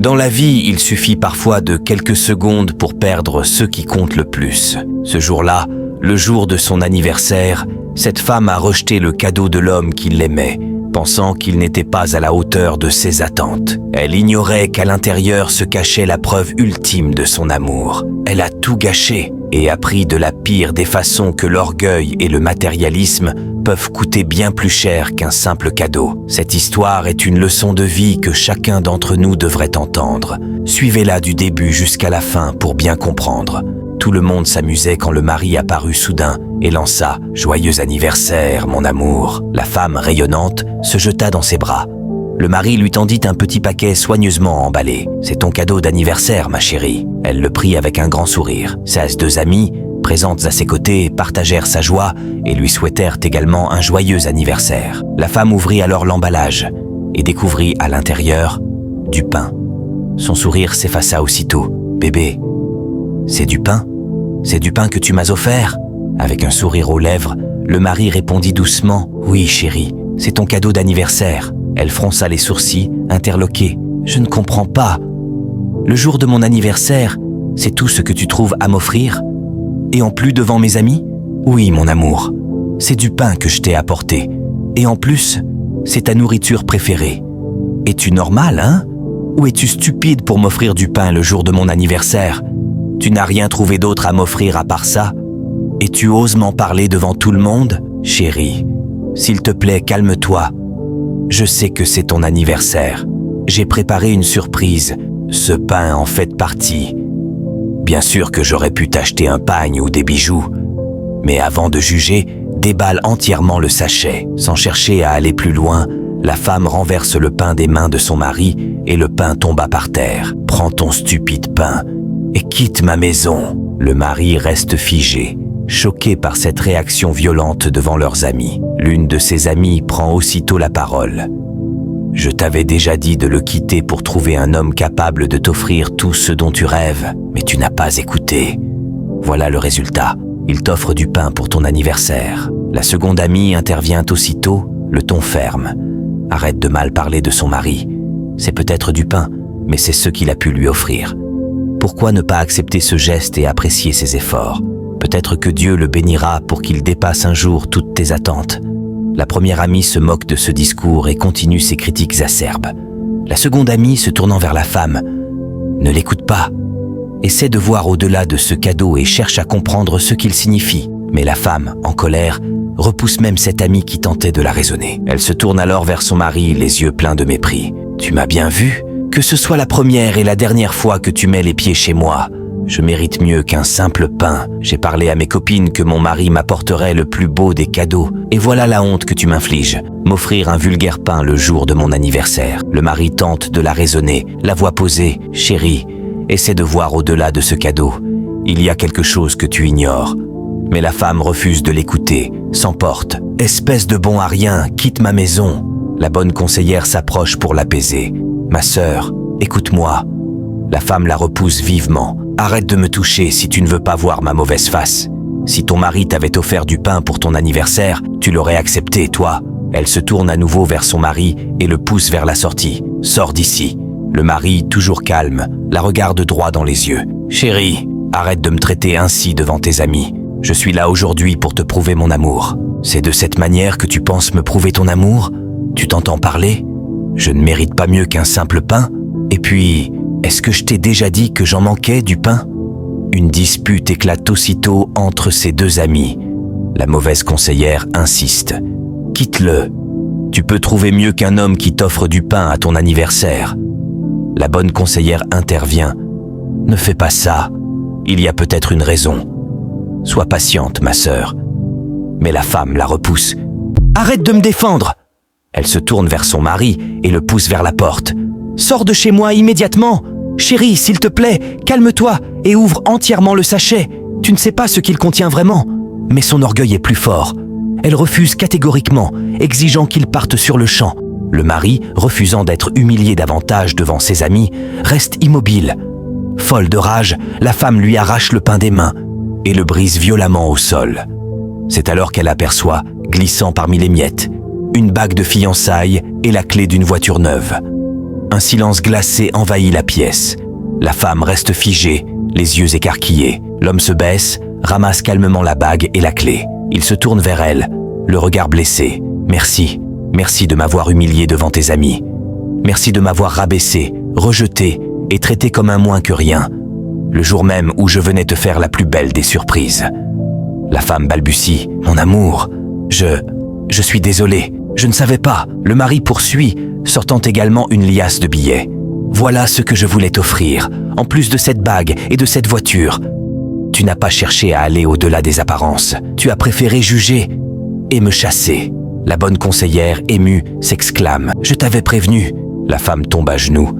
Dans la vie, il suffit parfois de quelques secondes pour perdre ce qui compte le plus. Ce jour-là, le jour de son anniversaire, cette femme a rejeté le cadeau de l'homme qui l'aimait, pensant qu'il n'était pas à la hauteur de ses attentes. Elle ignorait qu'à l'intérieur se cachait la preuve ultime de son amour. Elle a tout gâché et appris de la pire des façons que l'orgueil et le matérialisme peuvent coûter bien plus cher qu'un simple cadeau. Cette histoire est une leçon de vie que chacun d'entre nous devrait entendre. Suivez-la du début jusqu'à la fin pour bien comprendre. Tout le monde s'amusait quand le mari apparut soudain et lança « Joyeux anniversaire, mon amour ». La femme, rayonnante, se jeta dans ses bras. Le mari lui tendit un petit paquet soigneusement emballé. « C'est ton cadeau d'anniversaire, ma chérie ». Elle le prit avec un grand sourire. Ses deux amies, présentes à ses côtés, partagèrent sa joie et lui souhaitèrent également un joyeux anniversaire. La femme ouvrit alors l'emballage et découvrit à l'intérieur du pain. Son sourire s'effaça aussitôt. « Bébé, c'est du pain ? C'est du pain que tu m'as offert ?» Avec un sourire aux lèvres, le mari répondit doucement « Oui, chérie, c'est ton cadeau d'anniversaire. » Elle fronça les sourcils, interloquée. « Je ne comprends pas. Le jour de mon anniversaire, c'est tout ce que tu trouves à m'offrir ? Et en plus devant mes amis ? Oui, mon amour, c'est du pain que je t'ai apporté. Et en plus, c'est ta nourriture préférée. Es-tu normal, hein ? Ou es-tu stupide pour m'offrir du pain le jour de mon anniversaire ? Tu n'as rien trouvé d'autre à m'offrir à part ça ? Et tu oses m'en parler devant tout le monde ? Chérie, s'il te plaît, calme-toi. Je sais que c'est ton anniversaire. J'ai préparé une surprise. Ce pain en fait partie. Bien sûr que j'aurais pu t'acheter un pagne ou des bijoux. Mais avant de juger, déballe entièrement le sachet. Sans chercher à aller plus loin, la femme renverse le pain des mains de son mari et le pain tomba par terre. « Prends ton stupide pain et quitte ma maison !» Le mari reste figé, choqué par cette réaction violente devant leurs amis. L'une de ses amies prend aussitôt la parole. « Je t'avais déjà dit de le quitter pour trouver un homme capable de t'offrir tout ce dont tu rêves, mais tu n'as pas écouté. Voilà le résultat. Il t'offre du pain pour ton anniversaire. » La seconde amie intervient aussitôt, le ton ferme. « Arrête de mal parler de son mari. C'est peut-être du pain, mais c'est ce qu'il a pu lui offrir. Pourquoi ne pas accepter ce geste et apprécier ses efforts ? Peut-être que Dieu le bénira pour qu'il dépasse un jour toutes tes attentes. » La première amie se moque de ce discours et continue ses critiques acerbes. La seconde amie, se tournant vers la femme, ne l'écoute pas. Essaie de voir au-delà de ce cadeau et cherche à comprendre ce qu'il signifie. Mais la femme, en colère, repousse même cette amie qui tentait de la raisonner. Elle se tourne alors vers son mari, les yeux pleins de mépris. « Tu m'as bien vu ? Que ce soit la première et la dernière fois que tu mets les pieds chez moi. Je mérite mieux qu'un simple pain. J'ai parlé à mes copines que mon mari m'apporterait le plus beau des cadeaux. Et voilà la honte que tu m'infliges. M'offrir un vulgaire pain le jour de mon anniversaire. » Le mari tente de la raisonner, la voix posée. « Chérie, essaie de voir au-delà de ce cadeau. Il y a quelque chose que tu ignores. » Mais la femme refuse de l'écouter, s'emporte. « Espèce de bon à rien, quitte ma maison. » La bonne conseillère s'approche pour l'apaiser. « Ma sœur, écoute-moi. » La femme la repousse vivement. « Arrête de me toucher si tu ne veux pas voir ma mauvaise face. Si ton mari t'avait offert du pain pour ton anniversaire, tu l'aurais accepté, toi. » Elle se tourne à nouveau vers son mari et le pousse vers la sortie. « Sors d'ici. » Le mari, toujours calme, la regarde droit dans les yeux. « Chérie, arrête de me traiter ainsi devant tes amis. Je suis là aujourd'hui pour te prouver mon amour. C'est de cette manière que tu penses me prouver ton amour ? Tu t'entends parler ? Je ne mérite pas mieux qu'un simple pain ? Et puis, est-ce que je t'ai déjà dit que j'en manquais du pain ? » Une dispute éclate aussitôt entre ces deux amis. La mauvaise conseillère insiste. « Quitte-le. Tu peux trouver mieux qu'un homme qui t'offre du pain à ton anniversaire. » La bonne conseillère intervient. « Ne fais pas ça. Il y a peut-être une raison. Sois patiente, ma sœur. » Mais la femme la repousse. « Arrête de me défendre !» Elle se tourne vers son mari et le pousse vers la porte. « Sors de chez moi immédiatement ! Chérie, s'il te plaît, calme-toi et ouvre entièrement le sachet. Tu ne sais pas ce qu'il contient vraiment. » Mais son orgueil est plus fort. Elle refuse catégoriquement, exigeant qu'il parte sur le champ. Le mari, refusant d'être humilié davantage devant ses amis, reste immobile. Folle de rage, la femme lui arrache le pain des mains et le brise violemment au sol. C'est alors qu'elle aperçoit, glissant parmi les miettes, une bague de fiançailles et la clé d'une voiture neuve. Un silence glacé envahit la pièce. La femme reste figée, les yeux écarquillés. L'homme se baisse, ramasse calmement la bague et la clé. Il se tourne vers elle, le regard blessé. « Merci, merci de m'avoir humilié devant tes amis. Merci de m'avoir rabaissé, rejeté et traité comme un moins que rien. Le jour même où je venais te faire la plus belle des surprises. » La femme balbutie. « Mon amour, je suis désolée, je ne savais pas. » Le mari poursuit, sortant également une liasse de billets. « Voilà ce que je voulais t'offrir, en plus de cette bague et de cette voiture. Tu n'as pas cherché à aller au-delà des apparences. Tu as préféré juger et me chasser. » La bonne conseillère, émue, s'exclame. « Je t'avais prévenu. » La femme tombe à genoux,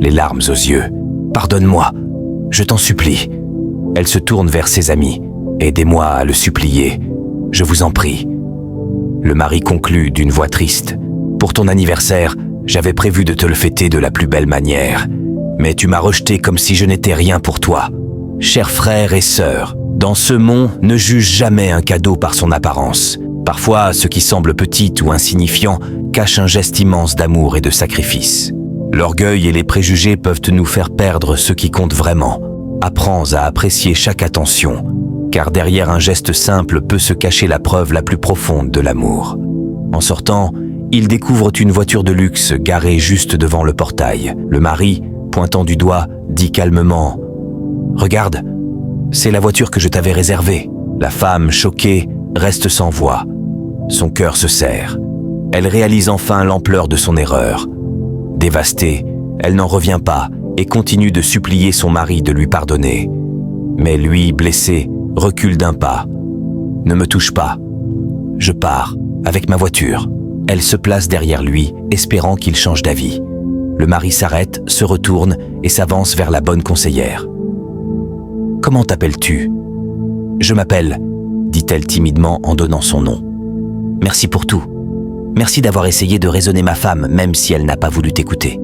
les larmes aux yeux. « Pardonne-moi, je t'en supplie. » Elle se tourne vers ses amis. « Aidez-moi à le supplier. Je vous en prie. » Le mari conclut d'une voix triste. « Pour ton anniversaire, j'avais prévu de te le fêter de la plus belle manière. Mais tu m'as rejeté comme si je n'étais rien pour toi. Chers frères et sœurs, dans ce monde, ne juge jamais un cadeau par son apparence. Parfois, ce qui semble petit ou insignifiant cache un geste immense d'amour et de sacrifice. L'orgueil et les préjugés peuvent nous faire perdre ce qui compte vraiment. Apprends à apprécier chaque attention, car derrière un geste simple peut se cacher la preuve la plus profonde de l'amour. En sortant, ils découvrent une voiture de luxe garée juste devant le portail. Le mari, pointant du doigt, dit calmement « Regarde, c'est la voiture que je t'avais réservée. » La femme, choquée, reste sans voix. Son cœur se serre. Elle réalise enfin l'ampleur de son erreur. Dévastée, elle n'en revient pas et continue de supplier son mari de lui pardonner. Mais lui, blessé, recule d'un pas. « Ne me touche pas. Je pars, avec ma voiture. » Elle se place derrière lui, espérant qu'il change d'avis. Le mari s'arrête, se retourne et s'avance vers la bonne conseillère. « Comment t'appelles-tu ?»« Je m'appelle, » dit-elle timidement en donnant son nom. « Merci pour tout. Merci d'avoir essayé de raisonner ma femme, même si elle n'a pas voulu t'écouter. »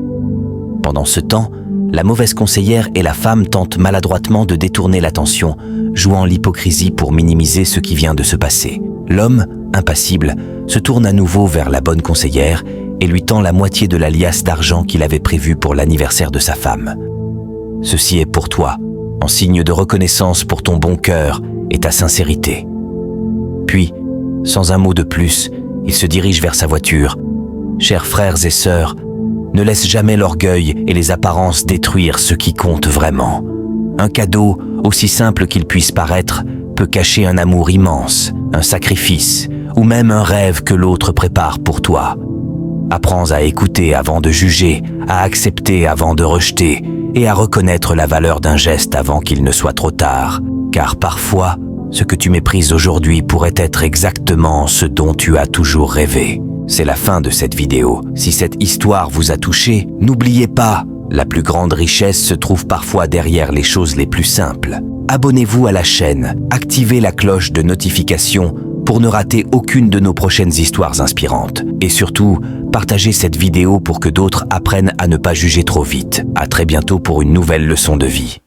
Pendant ce temps, la mauvaise conseillère et la femme tentent maladroitement de détourner l'attention, jouant l'hypocrisie pour minimiser ce qui vient de se passer. L'homme, impassible, se tourne à nouveau vers la bonne conseillère et lui tend la moitié de la liasse d'argent qu'il avait prévue pour l'anniversaire de sa femme. « Ceci est pour toi, en signe de reconnaissance pour ton bon cœur et ta sincérité. » Puis, sans un mot de plus, il se dirige vers sa voiture. Chers frères et sœurs, ne laisse jamais l'orgueil et les apparences détruire ce qui compte vraiment. Un cadeau, aussi simple qu'il puisse paraître, peut cacher un amour immense, un sacrifice, ou même un rêve que l'autre prépare pour toi. Apprends à écouter avant de juger, à accepter avant de rejeter, et à reconnaître la valeur d'un geste avant qu'il ne soit trop tard. Car parfois, ce que tu méprises aujourd'hui pourrait être exactement ce dont tu as toujours rêvé. C'est la fin de cette vidéo. Si cette histoire vous a touché, n'oubliez pas, la plus grande richesse se trouve parfois derrière les choses les plus simples. Abonnez-vous à la chaîne, activez la cloche de notification pour ne rater aucune de nos prochaines histoires inspirantes. Et surtout, partagez cette vidéo pour que d'autres apprennent à ne pas juger trop vite. À très bientôt pour une nouvelle leçon de vie.